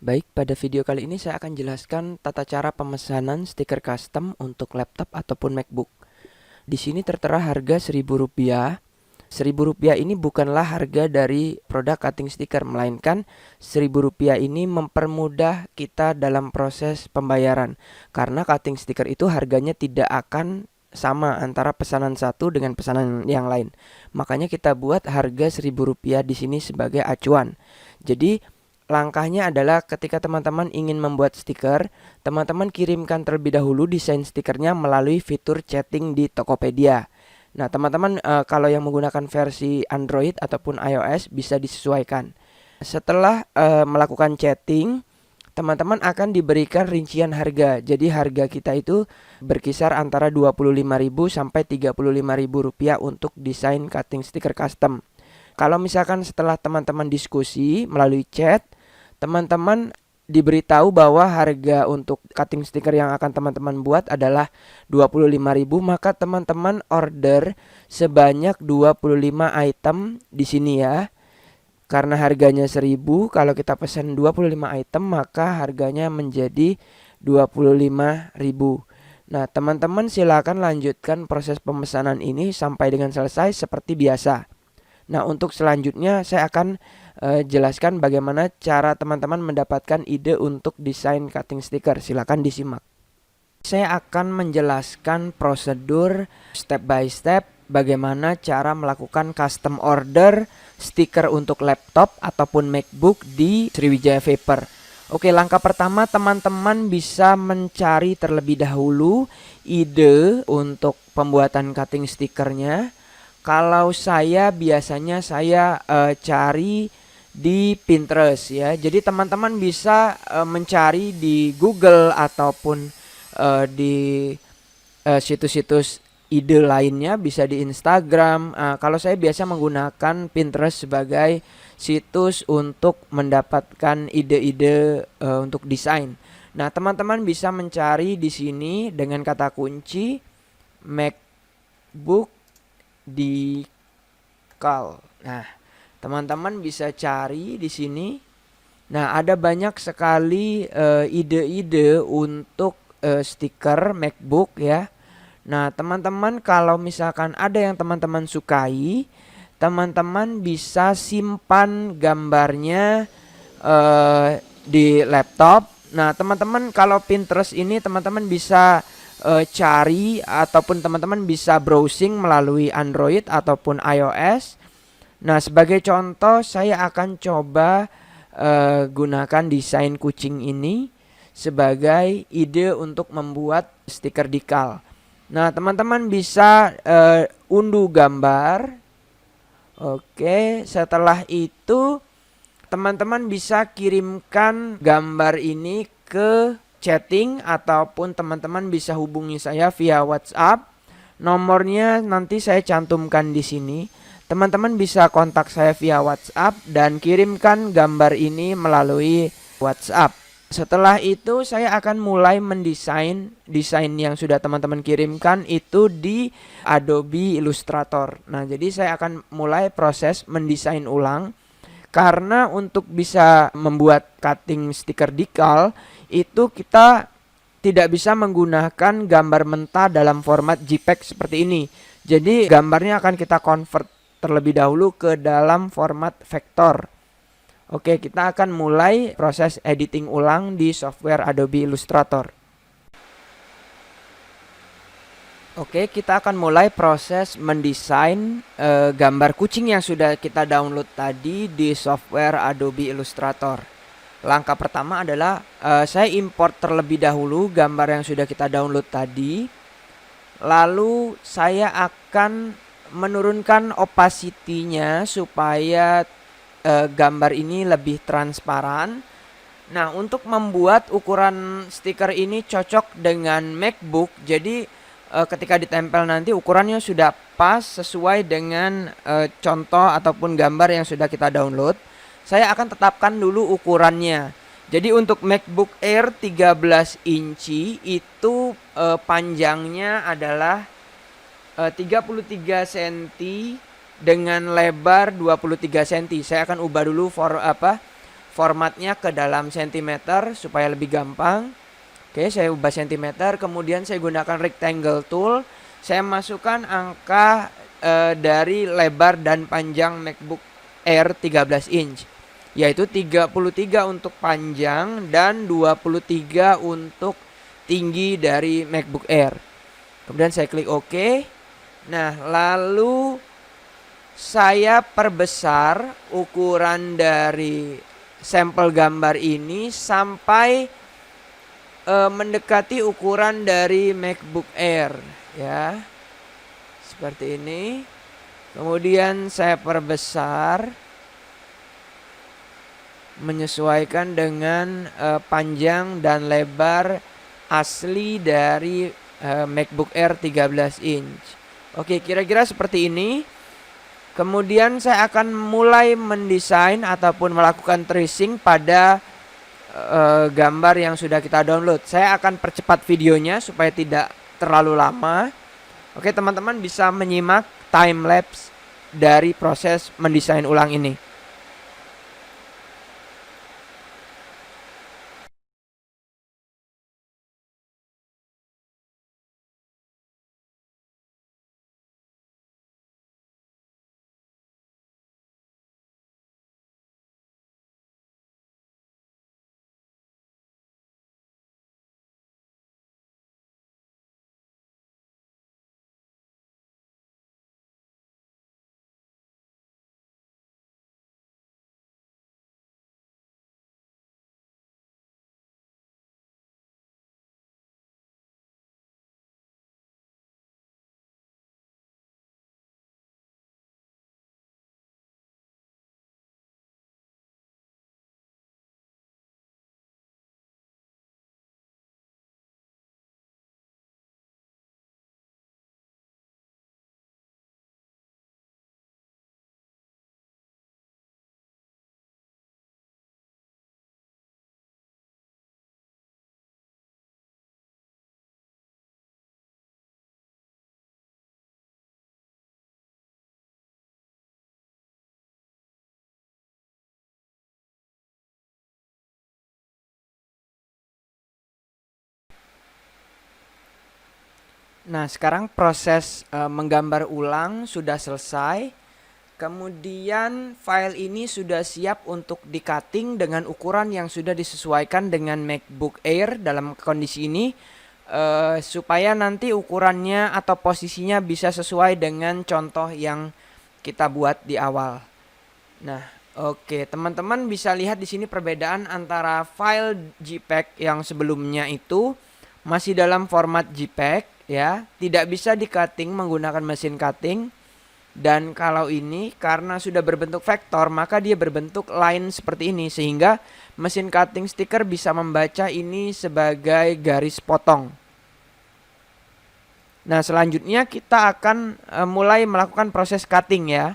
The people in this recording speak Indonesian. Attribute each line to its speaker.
Speaker 1: Baik, pada video kali ini saya akan jelaskan tata cara pemesanan stiker custom untuk laptop ataupun MacBook. Di sini tertera harga Rp1.000. Rp1.000 ini bukanlah harga dari produk cutting stiker, melainkan Rp1.000 ini mempermudah kita dalam proses pembayaran. Karena cutting stiker itu harganya tidak akan sama antara pesanan satu dengan pesanan yang lain. Makanya kita buat harga Rp1.000 di sini sebagai acuan. Jadi langkahnya adalah ketika teman-teman ingin membuat stiker, teman-teman kirimkan terlebih dahulu desain stikernya melalui fitur chatting di Tokopedia. Nah, teman-teman kalau yang menggunakan versi Android ataupun iOS bisa disesuaikan. Setelah melakukan chatting, teman-teman akan diberikan rincian harga. Jadi harga kita itu berkisar antara Rp25.000 sampai Rp35.000 untuk desain cutting stiker custom. Kalau misalkan setelah teman-teman diskusi melalui chat, teman-teman diberitahu bahwa harga untuk cutting stiker yang akan teman-teman buat adalah Rp25.000, maka teman-teman order sebanyak 25 item di sini ya. Karena harganya 1.000, kalau kita pesan 25 item maka harganya menjadi Rp25.000. Nah, teman-teman silakan lanjutkan proses pemesanan ini sampai dengan selesai seperti biasa. Nah, untuk selanjutnya saya akan jelaskan bagaimana cara teman-teman mendapatkan ide untuk desain cutting stiker. Silakan disimak. Saya akan menjelaskan prosedur step by step bagaimana cara melakukan custom order stiker untuk laptop ataupun MacBook di Sriwijaya Vapor. Oke, langkah pertama teman-teman bisa mencari terlebih dahulu ide untuk pembuatan cutting stikernya. Kalau saya biasanya saya cari di Pinterest ya. Jadi teman-teman bisa mencari di Google ataupun di situs-situs ide lainnya, bisa di Instagram. Kalau saya biasa menggunakan Pinterest sebagai situs untuk mendapatkan ide-ide untuk desain. Nah, teman-teman bisa mencari di sini dengan kata kunci MacBook decal. Nah, teman-teman bisa cari di sini. Nah, ada banyak sekali ide-ide untuk stiker MacBook ya. Nah, teman-teman kalau misalkan ada yang teman-teman sukai, teman-teman bisa simpan gambarnya di laptop. Nah, teman-teman kalau Pinterest ini teman-teman bisa cari ataupun teman-teman bisa browsing melalui Android ataupun iOS. Nah, sebagai contoh saya akan coba gunakan desain kucing ini sebagai ide untuk membuat stiker decal. Nah, teman-teman bisa unduh gambar. Oke, setelah itu teman-teman bisa kirimkan gambar ini ke chatting ataupun teman-teman bisa hubungi saya via WhatsApp. Nomornya nanti saya cantumkan di sini. Teman-teman bisa kontak saya via WhatsApp dan kirimkan gambar ini melalui WhatsApp. Setelah itu saya akan mulai mendesain desain yang sudah teman-teman kirimkan itu di Adobe Illustrator. Nah, jadi saya akan mulai proses mendesain ulang. Karena untuk bisa membuat cutting stiker decal itu kita tidak bisa menggunakan gambar mentah dalam format JPEG seperti ini. Jadi gambarnya akan kita convert terlebih dahulu ke dalam format vektor. Oke, kita akan mulai proses editing ulang di software Adobe Illustrator. Oke, kita akan mulai proses mendesain gambar kucing yang sudah kita download tadi di software Adobe Illustrator. Langkah pertama adalah saya import terlebih dahulu gambar yang sudah kita download tadi. Lalu saya akan menurunkan opacity-nya supaya gambar ini lebih transparan. Nah, untuk membuat ukuran stiker ini cocok dengan MacBook, jadi ketika ditempel nanti ukurannya sudah pas sesuai dengan contoh ataupun gambar yang sudah kita download. Saya akan tetapkan dulu ukurannya. Jadi untuk MacBook Air 13 inci itu panjangnya adalah 33 cm dengan lebar 23 cm. Saya akan ubah dulu formatnya ke dalam centimeter supaya lebih gampang. Oke, saya ubah centimeter, kemudian saya gunakan rectangle tool. Saya masukkan angka dari lebar dan panjang MacBook Air 13 inch, yaitu 33 untuk panjang dan 23 untuk tinggi dari MacBook Air. Kemudian saya klik OK. Nah, lalu saya perbesar ukuran dari sampel gambar ini sampai mendekati ukuran dari MacBook Air, ya. Seperti ini. Kemudian saya perbesar menyesuaikan dengan panjang dan lebar asli dari MacBook Air 13 inch. Oke, kira-kira seperti ini. Kemudian saya akan mulai mendesain ataupun melakukan tracing pada gambar yang sudah kita download. Saya akan percepat videonya supaya tidak terlalu lama. Oke, teman-teman bisa menyimak time lapse dari proses mendesain ulang ini. Nah, sekarang proses menggambar ulang sudah selesai. Kemudian file ini sudah siap untuk di-cutting dengan ukuran yang sudah disesuaikan dengan MacBook Air dalam kondisi ini, supaya nanti ukurannya atau posisinya bisa sesuai dengan contoh yang kita buat di awal. Nah, oke, teman-teman bisa lihat di sini perbedaan antara file JPEG yang sebelumnya itu masih dalam format JPEG, ya, tidak bisa di-cutting menggunakan mesin cutting. Dan kalau ini karena sudah berbentuk vektor, maka dia berbentuk line seperti ini, sehingga mesin cutting sticker bisa membaca ini sebagai garis potong. Nah, selanjutnya kita akan mulai melakukan proses cutting, ya.